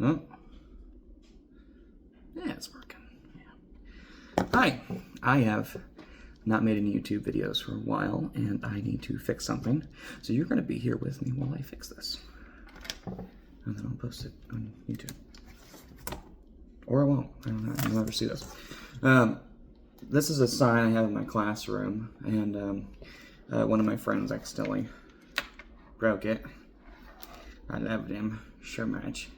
Oh. Yeah, it's working. Yeah. Hi, I have not made any YouTube videos for a while, and I need to fix something. So you're going to be here with me while I fix this. And then I'll post it on YouTube. Or I won't. I don't know. You'll never see this. This is a sign I have in my classroom, and one of my friends accidentally broke it. I loved him so much.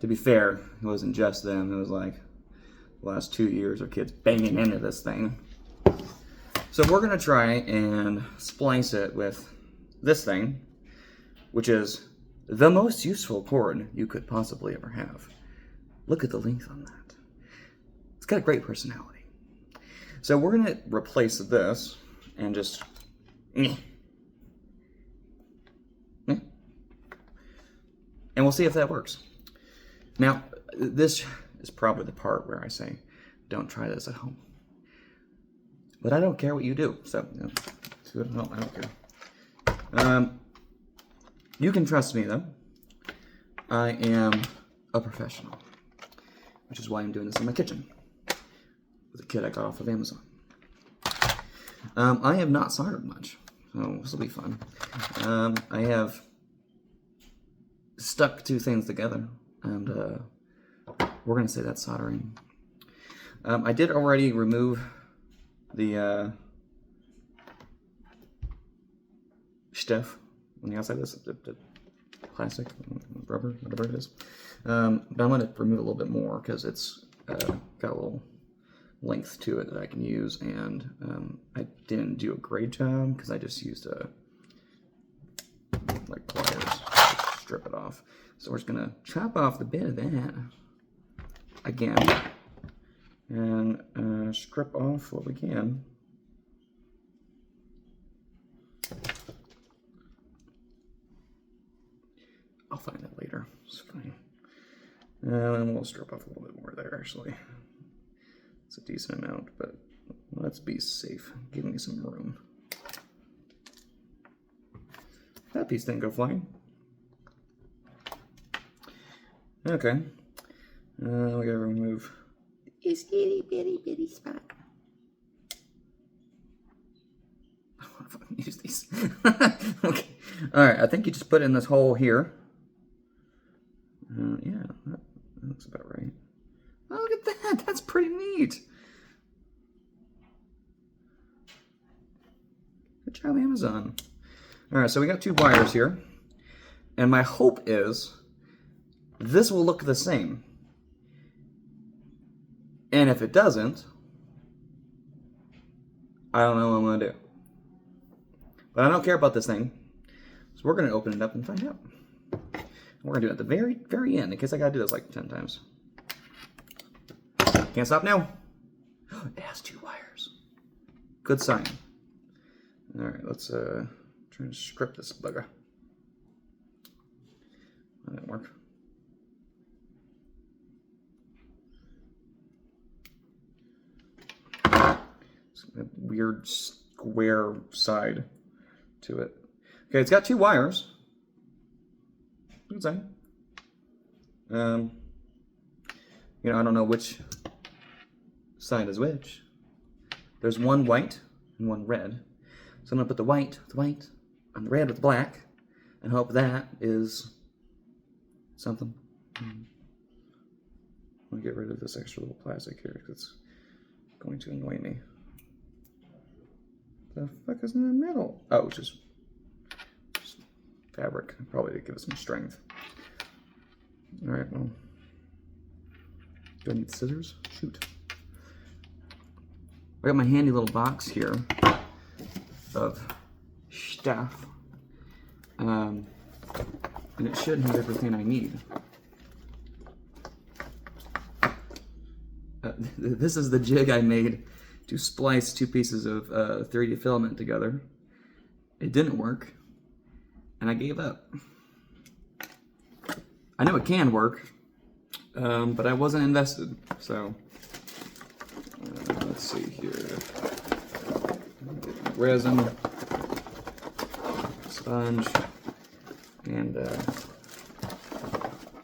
To be fair, it wasn't just them. It was like the last 2 years of kids banging into this thing. So we're going to try and splice it with this thing, which is the most useful cord you could possibly ever have. Look at the length on that. It's got a great personality. So we're going to replace this and just... And we'll see if that works. Now, this is probably the part where I say, don't try this at home. But I don't care what you do, so I don't care. You can trust me, though. I am a professional, which is why I'm doing this in my kitchen with a kit I got off of Amazon. I have not soldered much, so this will be fun. I have stuck two things together, and we're going to say that's soldering. I did already remove the stuff on the outside of this, the plastic, rubber, whatever it is. But I'm going to remove a little bit more because it's got a little length to it that I can use, and I didn't do a great job because I just used like pliers to strip it off. So we're just going to chop off the bit of that again and strip off what we can. I'll find that later. It's fine. And we'll strip off a little bit more there, actually. It's a decent amount, but let's be safe. Give me some room. That piece didn't go flying. Okay. We gotta remove this itty bitty spot. I want to fucking use these. Okay. Alright, I think you just put it in this hole here. Yeah, that looks about right. Oh, look at that. That's pretty neat. Good job, Amazon. All right, so we got two wires here. And my hope is this will look the same. And if it doesn't, I don't know what I'm going to do. But I don't care about this thing. So we're going to open it up and find out. We're going to do it at the very, very end, in case I got to do this like 10 times. Can't stop now. It has two wires. Good sign. All right, let's try and strip this bugger. That didn't work. It's a weird square side to it. Okay, it's got two wires. Good sign. I don't know which side is which. There's one white and one red. So I'm going to put the white on the red with the black and hope that is something. I'm going to get rid of this extra little plastic here because it's going to annoy me. The fuck is in the middle? Oh, just fabric. Probably to give it some strength. Alright, well. Do I need scissors? Shoot. I got my handy little box here of stuff. And it should have everything I need. This is the jig I made to splice two pieces of 3D filament together. It didn't work, and I gave up. I know it can work, but I wasn't invested, so let's see here. Resin, sponge, and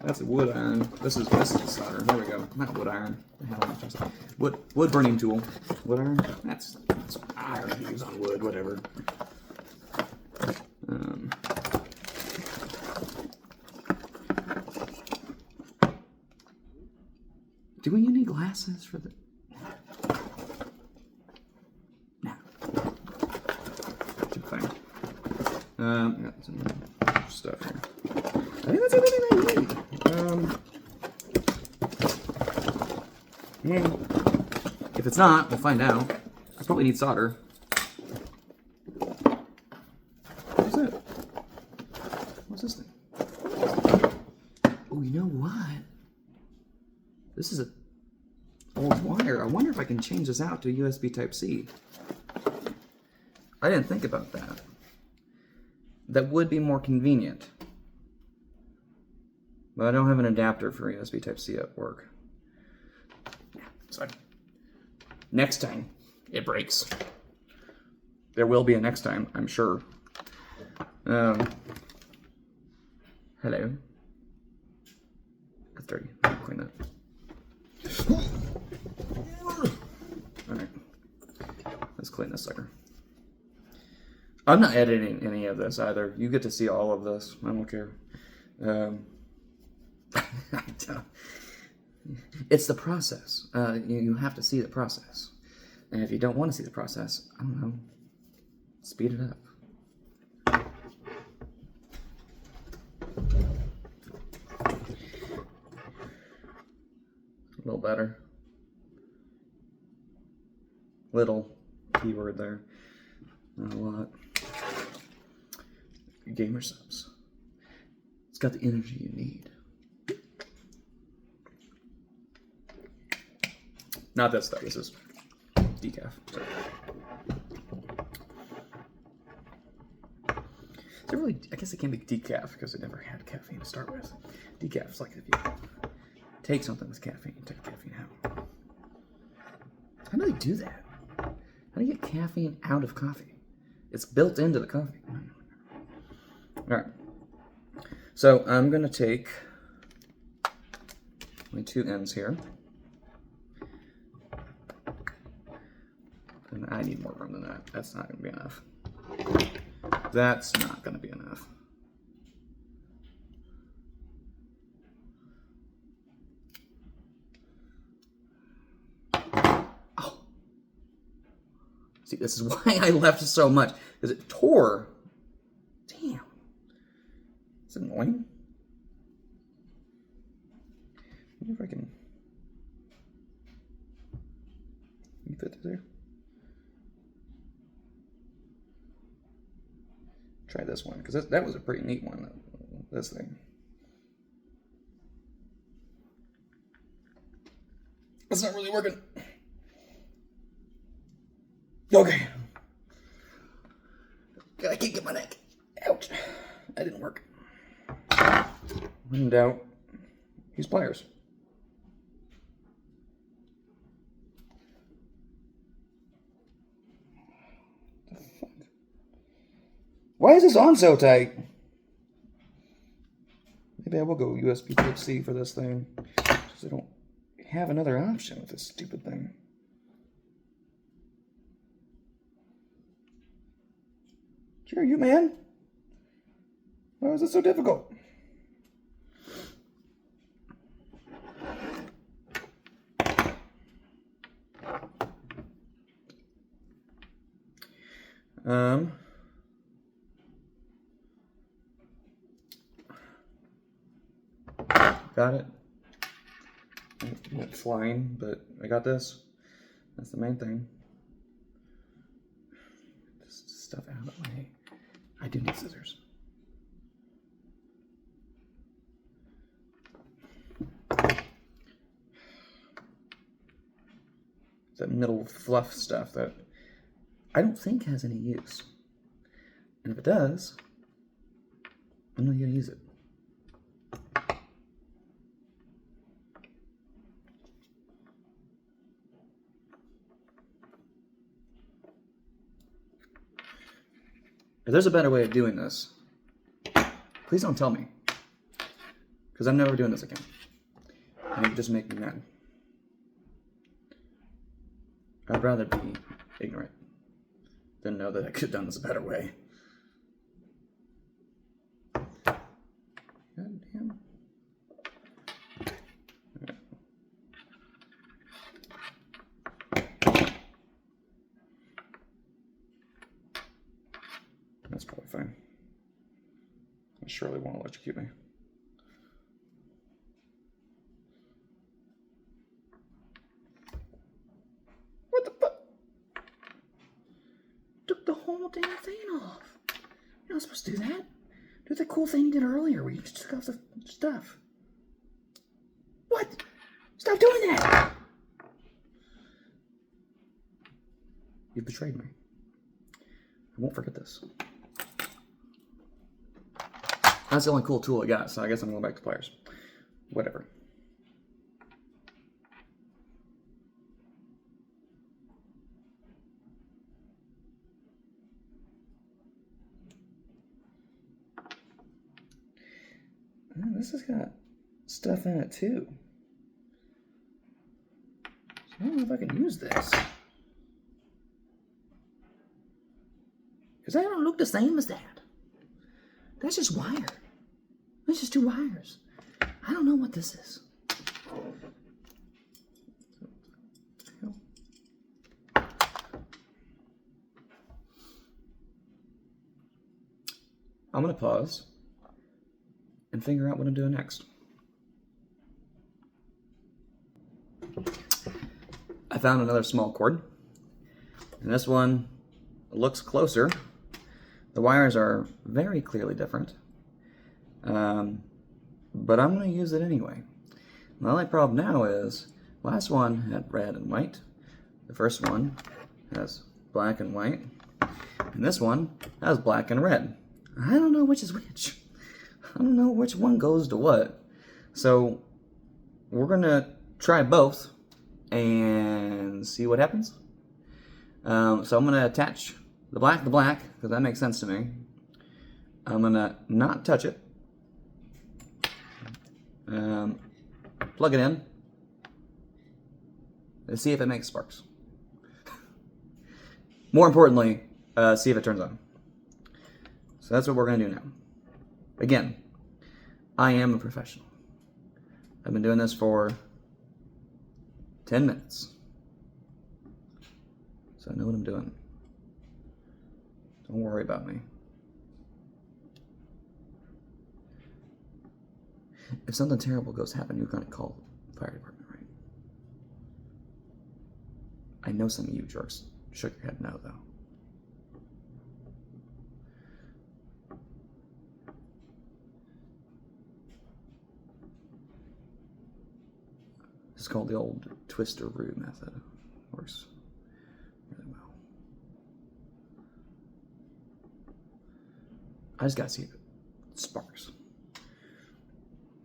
That's a wood iron. This is a solder. There we go. Not wood iron. The hell am I trying to say? Wood burning tool. Wood iron. That's iron to use on wood. Whatever. Do we need glasses for the? No. Too fine. Got some stuff here. I think that's everything I need. If it's not, we'll find out. I probably need solder. What's that? What's this thing? Oh, you know what? This is a old wire. I wonder if I can change this out to USB Type-C. I didn't think about that. That would be more convenient. But I don't have an adapter for USB Type-C at work. So next time it breaks. There will be a next time, I'm sure. Hello. That's dirty. I'll clean that. Alright. Let's clean this sucker. I'm not editing any of this either. You get to see all of this. I don't care. It's the process. You have to see the process. And if you don't want to see the process, I don't know, speed it up. A little better. Little keyword there. Not a lot. Gamer subs. It's got the energy you need. Not this stuff. This is decaf. Sorry. Is it really? I guess it can't be decaf because it never had caffeine to start with. Decaf is like if you take something with caffeine, you take caffeine out. How do they do that? How do you get caffeine out of coffee? It's built into the coffee. All right. So I'm gonna take my two ends here. And I need more room than that. That's not gonna be enough. That's not gonna be enough. Oh. See, this is why I left so much, because it tore. Damn. It's annoying. I wonder if I can fit this there. Try this one, because that was a pretty neat one, this thing. It's not really working. Okay. I can't get my neck. Ouch. That didn't work. When in doubt, use pliers. Why is this on so tight? Maybe I will go USB Type-C for this thing, because I don't have another option with this stupid thing. Sure, you man. Why is it so difficult? Got it. It went flying, but I got this. That's the main thing. This stuff out of the way. I do need scissors. That middle fluff stuff that I don't think has any use. And if it does, I'm not going to use it. If there's a better way of doing this, please don't tell me. Because I'm never doing this again. And it would just make me mad. I'd rather be ignorant than know that I could have done this a better way. God damn. That's probably fine. It surely won't electrocute me. What the fuck? Took the whole damn thing off. You're not supposed to do that. Do the cool thing you did earlier where you just took off the stuff. What? Stop doing that! You betrayed me. I won't forget this. That's the only cool tool I got, so I guess I'm going back to pliers. Whatever. Oh, this has got stuff in it too. So I don't know if I can use this. Because that don't look the same as that. That's just wire. That's just 2 wires. I don't know what this is. I'm going to pause and figure out what I'm doing next. I found another small cord. And this one looks closer. The wires are very clearly different. But I'm going to use it anyway. The only problem now is, last one had red and white. The first one has black and white. And this one has black and red. I don't know which is which. I don't know which one goes to what. So we're going to try both and see what happens. So I'm going to attach the black to black, because that makes sense to me. I'm going to not touch it. Plug it in. And see if it makes sparks. More importantly, see if it turns on. So that's what we're going to do now. Again, I am a professional. I've been doing this for 10 minutes. So I know what I'm doing. Don't worry about me. If something terrible goes to happen, you're going to call the fire department, right? I know some of you jerks shook your head no, though. It's called the old twist-or-roo method. Works really well. I just gotta see if it sparks.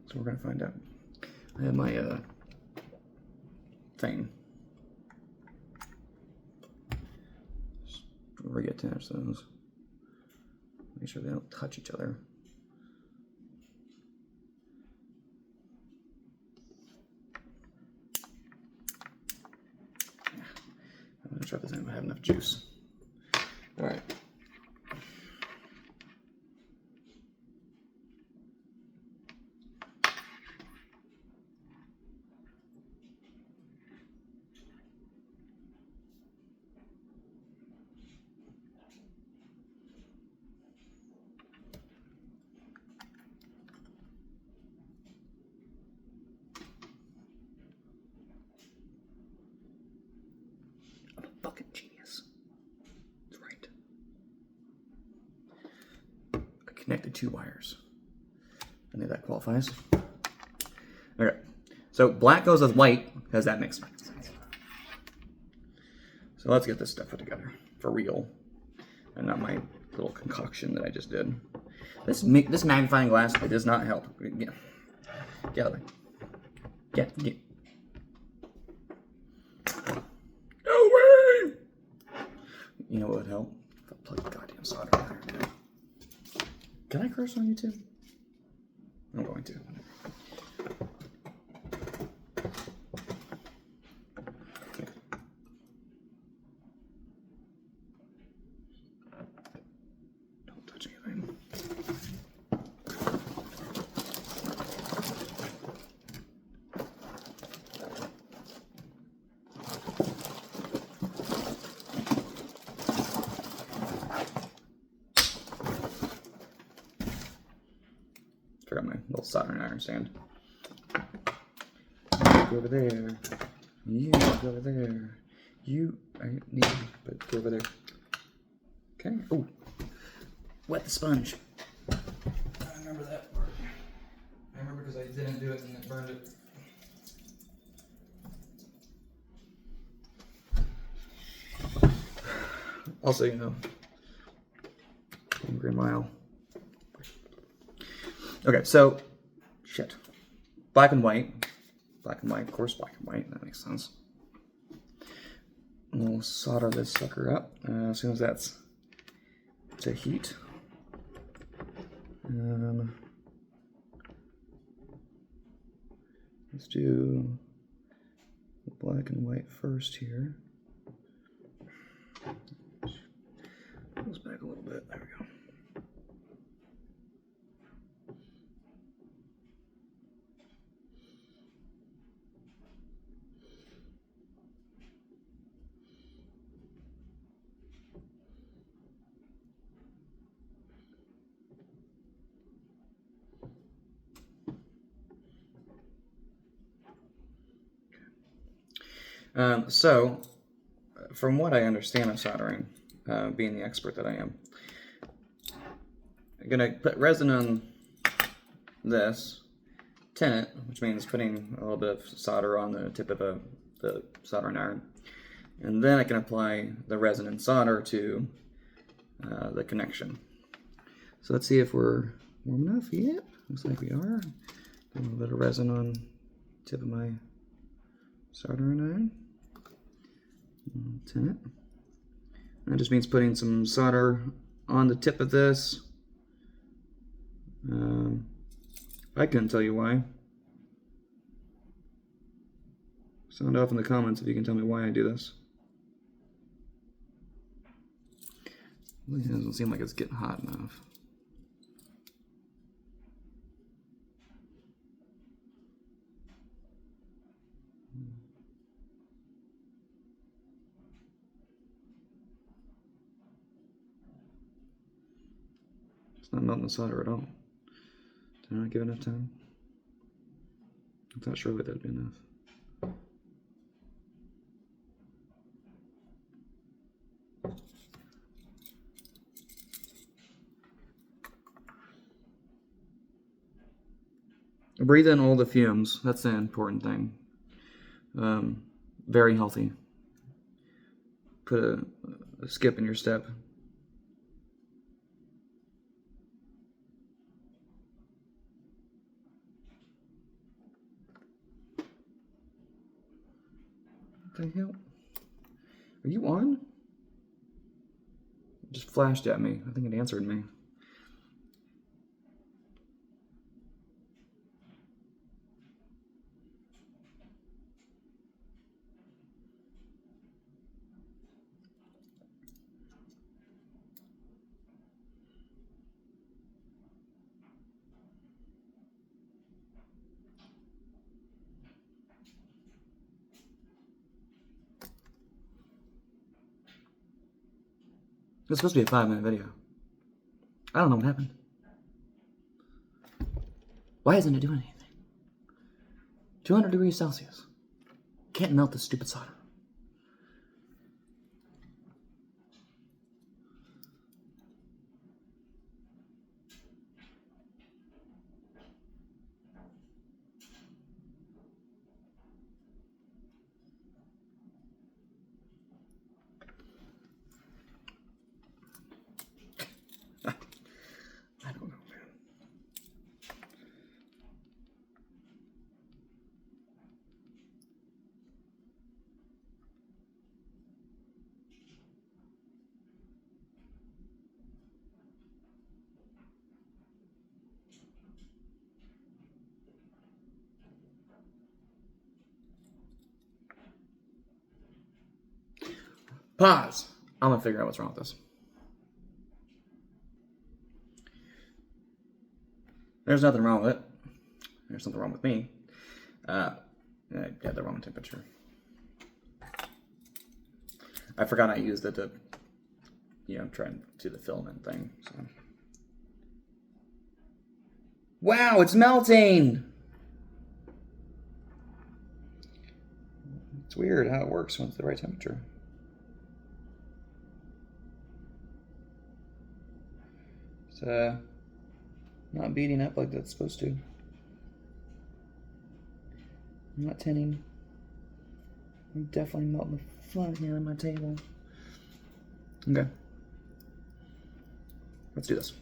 So we're gonna find out. I have my thing. Just reattach those. Make sure they don't touch each other. I'm gonna try this in. I have enough juice. All right. Fucking genius. That's right. I connected 2 wires. I think that qualifies. Okay. So black goes with white because that makes sense. So let's get this stuff put together for real, and not my little concoction that I just did. This magnifying glass does not help. Get out of there. Get. You know what would help? If I plug the goddamn solder in there. Can I curse on YouTube? I'm going to. grab my little soldering iron stand. Go over there. You go over there. I need you, but go over there. Okay. Oh, wet the sponge. I remember that part. I remember because I didn't do it and it burned it. Also, you know, Angry Mile. Okay, so, shit. Black and white, of course, black and white, that makes sense. And we'll solder this sucker up as soon as that's to heat. Let's do the black and white first here. Goes back a little bit, there we go. So, from what I understand of soldering, being the expert that I am, I'm going to put resin on this, tin it, which means putting a little bit of solder on the tip of the soldering iron, and then I can apply the resin and solder to the connection. So let's see if we're warm enough. Yep, looks like we are. A little bit of resin on the tip of my soldering iron. Tin it. That just means putting some solder on the tip of this. I couldn't tell you why. Sound off in the comments if you can tell me why I do this. It doesn't seem like it's getting hot enough. It's not melting the solder at all. Did I not give enough time? I thought surely that'd be enough. Breathe in all the fumes. That's the important thing. Very healthy. Put a skip in your step. What the hell? Are you on? It just flashed at me. I think it answered me. It's supposed to be a 5-minute video. I don't know what happened. Why isn't it doing anything? 200 degrees Celsius. Can't melt this stupid solder. I don't know, man. Pause. I'm gonna figure out what's wrong with this. There's nothing wrong with it. There's something wrong with me. I got the wrong temperature. I forgot I used it to, try and do the filament thing. So. Wow, it's melting! It's weird how it works when it's the right temperature. It's not beating up like that's supposed to. I'm not tinning. I'm definitely melting the fun here on my table. Okay. Let's do this.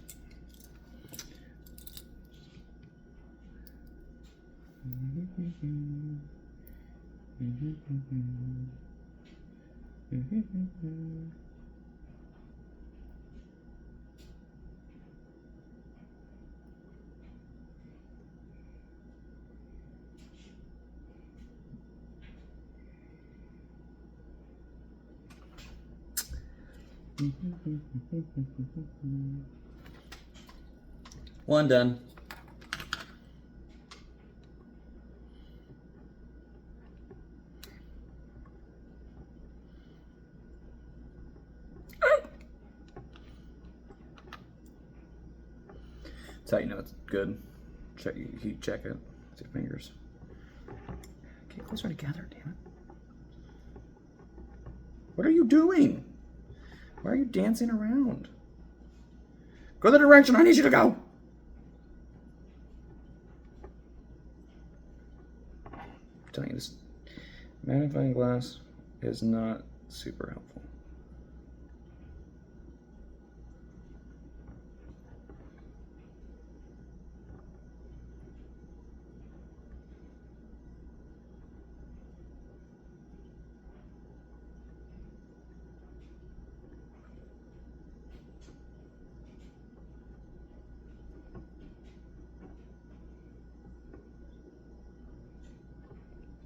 One done. That's how you know it's good. Check, you check it with your fingers. Get closer together, damn it. What are you doing? Why are you dancing around? Go the direction I need you to go. I'm telling you, this magnifying glass is not super helpful.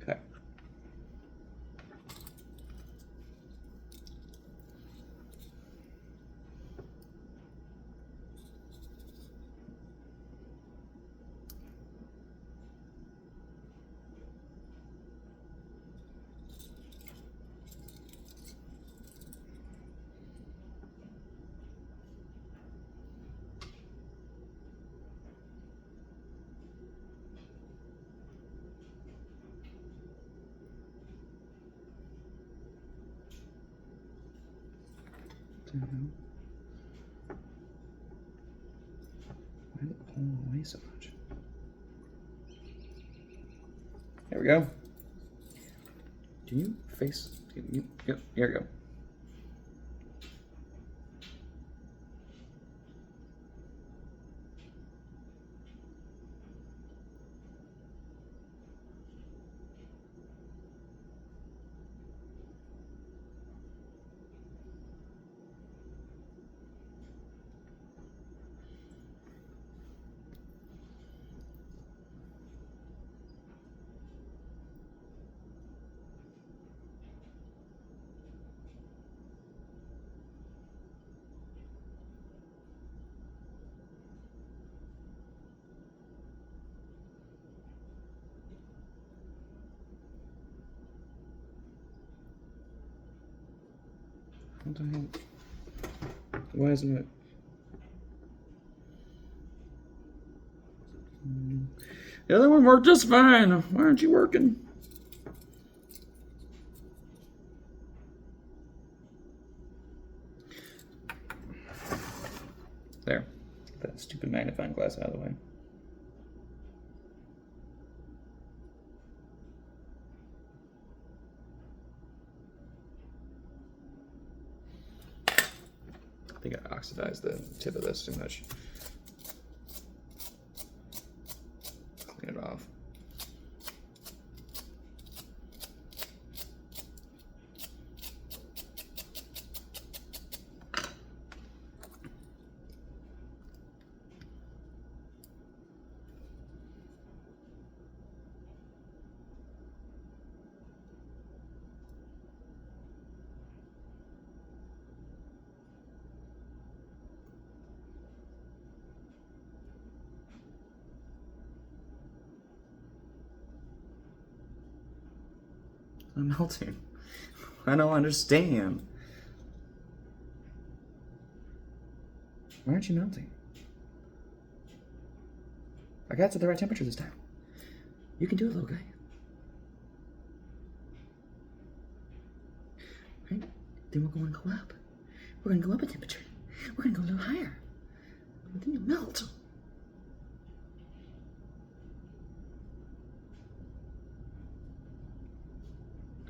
Okay. Why is it pulling away so much? There we go. Can you face? Yep, here we go. What the hell? Why isn't it? The other one worked just fine. Why aren't you working? There. Get that stupid magnifying glass out of the way. I think I oxidized the tip of this too much. Clean it off. I'm melting. I don't understand. Why aren't you melting? I got it to the right temperature this time. You can do it, little guy. Right? Then we're going to go up. We're going to go up a temperature. We're going to go a little higher. But then you melt.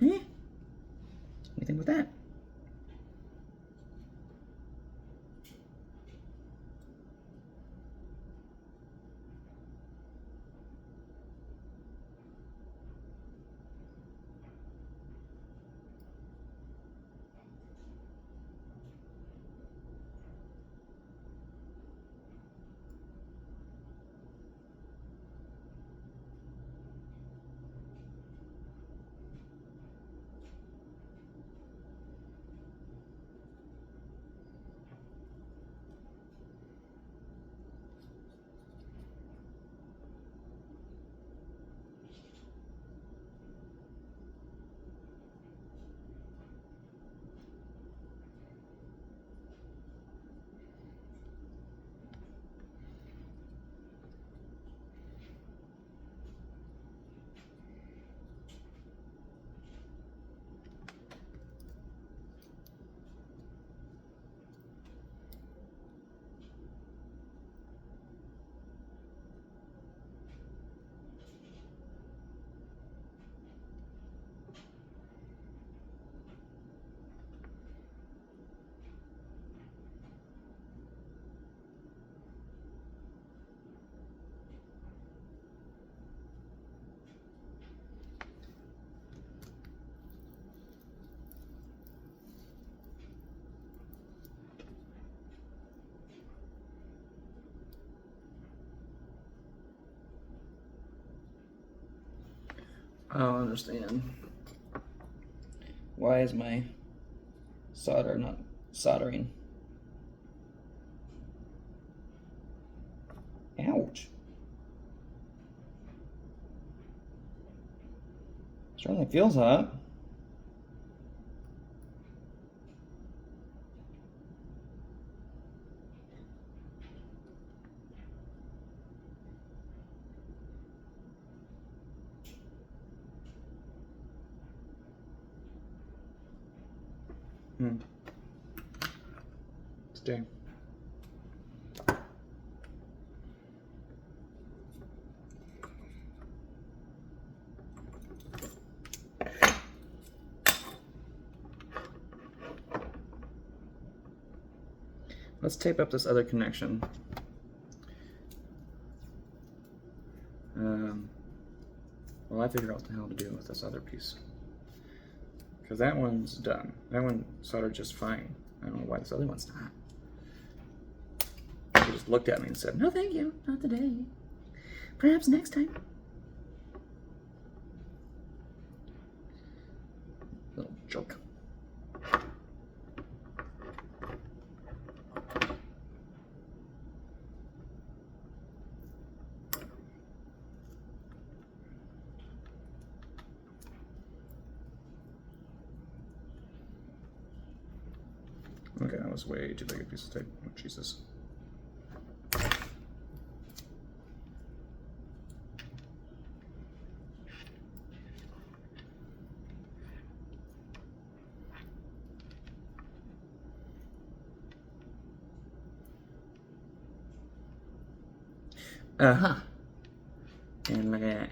Eh? What do you think with that? I don't understand. Why is my solder not soldering? Ouch. Certainly feels hot. Stay. Let's tape up this other connection. Well, I figure out what the hell to do with this other piece. Because that one's done. That one soldered just fine. I don't know why this other one's not. He just looked at me and said, "No, thank you, not today. Perhaps next time." Little jerk. Okay, that was way too big a piece of tape. Oh, Jesus. Uh-huh. And look at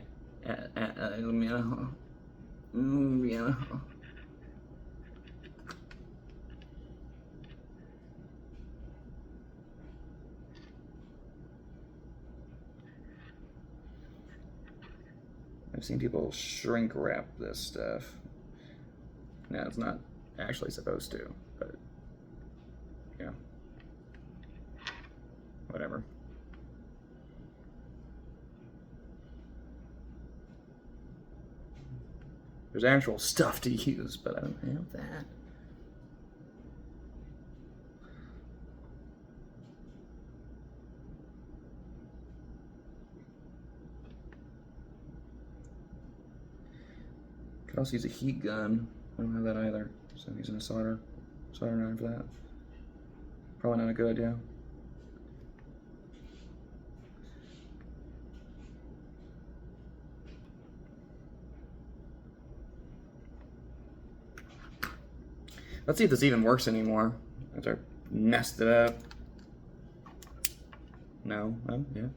I've seen people shrink wrap this stuff. Now, it's not actually supposed to, but yeah. Whatever. There's actual stuff to use, but I don't have that. Could also use a heat gun. I don't have that either, so I'm using a solder iron for that. Probably not a good idea. Let's see if this even works anymore. After I messed it up. No, yeah.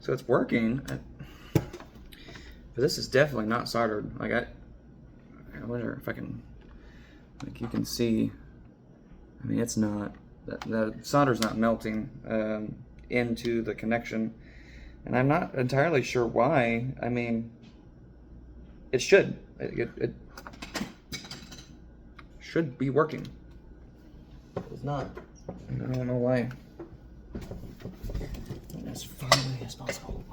So it's working. But this is definitely not soldered. Like I wonder if I can, like you can see, I mean it's not, the solder's not melting into the connection. And I'm not entirely sure why. I mean, it should. It should be working. It's not. I don't know why. As far away as possible.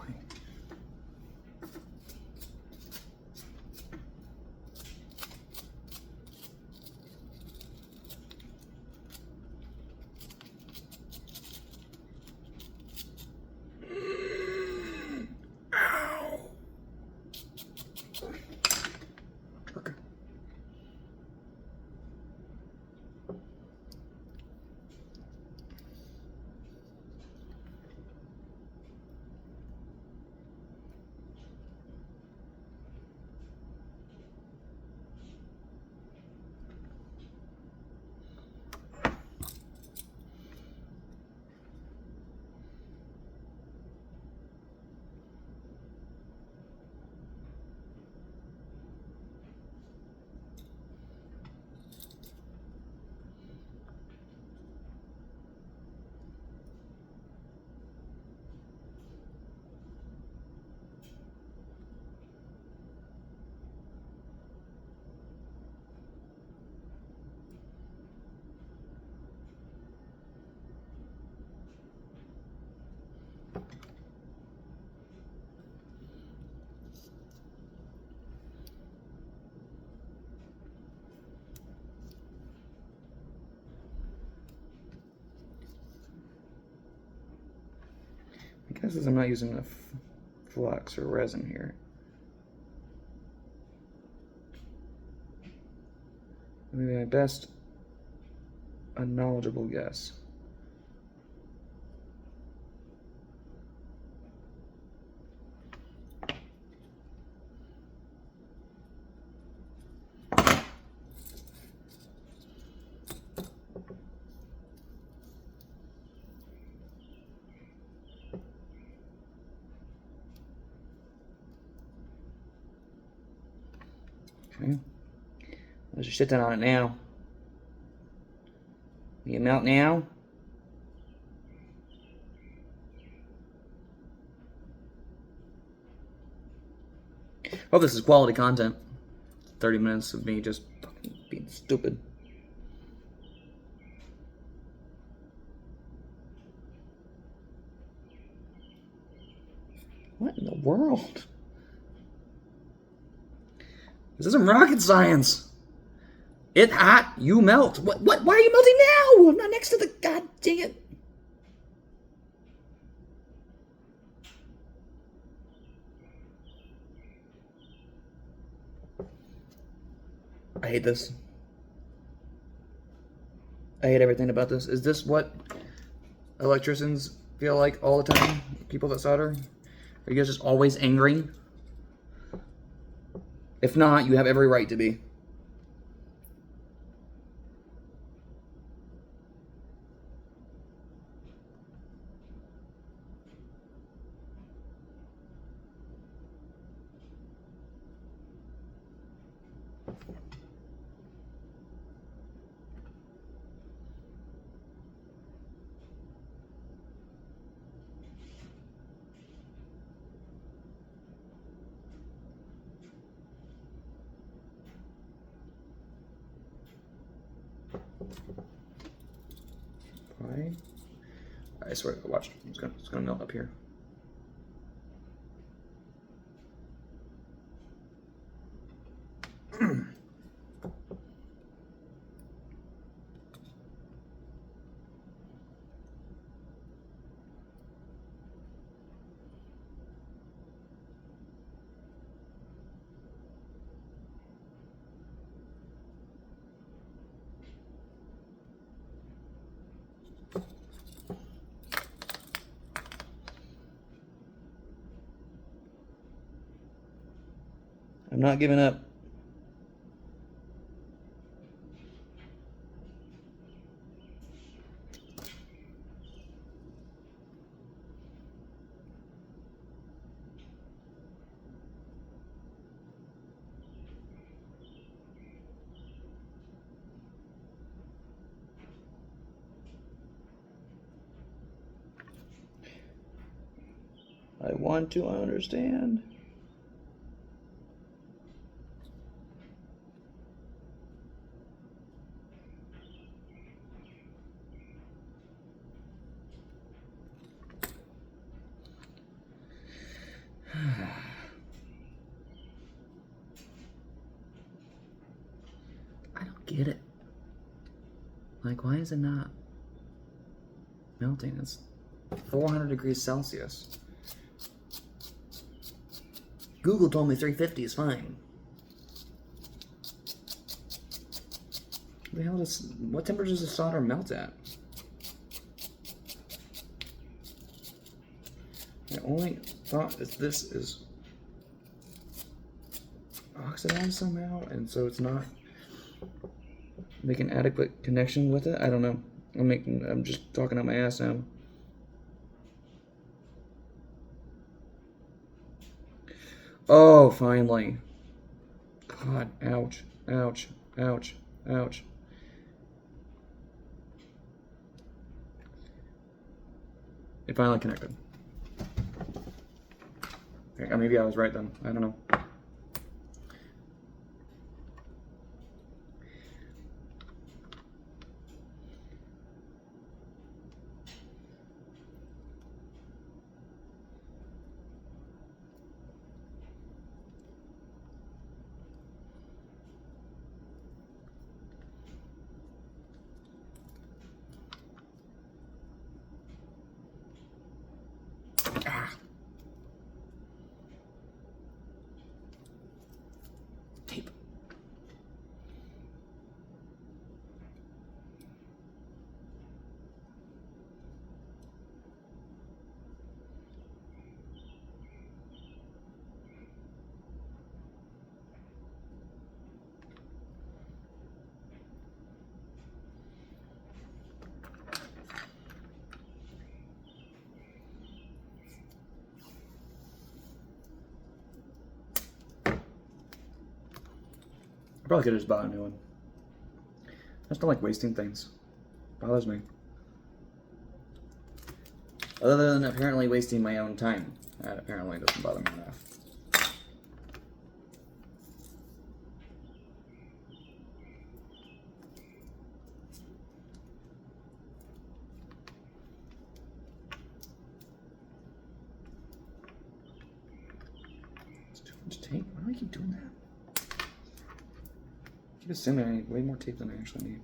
Ow! Okay. I guess I'm not using enough flux or resin here. Maybe my best unknowledgeable guess. Okay. There's your shit done on it now. Will you melt now? Oh, this is quality content. 30 minutes of me just fucking being stupid. What in the world? This isn't rocket science. It's hot, you melt. What? Why are you melting now? I'm not next to the, god dang it. I hate this. I hate everything about this. Is this what electricians feel like all the time? People that solder? Are you guys just always angry? If not, you have every right to be. Why? I swear, watch. It's gonna melt up here. I'm not giving up. I want to understand. I don't get it. Like, why is it not melting? It's 400 degrees Celsius. Google told me 350 is fine. The hell does, what temperature does the solder melt at? I only thought that this is oxidized somehow, and so it's not making adequate connection with it. I don't know. I'm just talking out my ass now. Oh, finally. God, ouch, ouch, ouch, ouch. It finally connected. Okay, maybe I was right then. I don't know. Tape. I probably could have just bought a new one. I just don't like wasting things. Bothers me. Other than apparently wasting my own time. That apparently doesn't bother me enough. It's too much tape. Why do I keep doing that? I keep assuming I need way more tape than I actually need.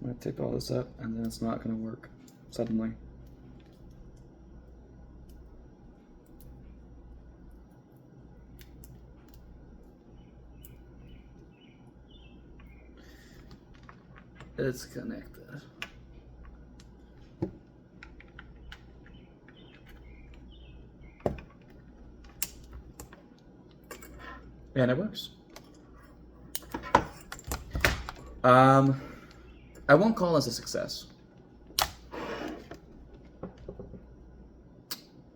I'm going to tape all this up, and then it's not going to work suddenly. It's connected. And it works. I won't call this a success,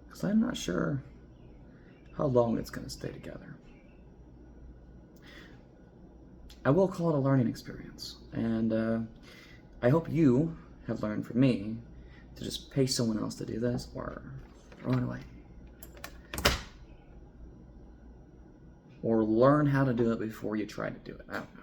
because I'm not sure how long it's going to stay together. I will call it a learning experience, and I hope you have learned from me to just pay someone else to do this or throw it away. Or learn how to do it before you try to do it. I don't know.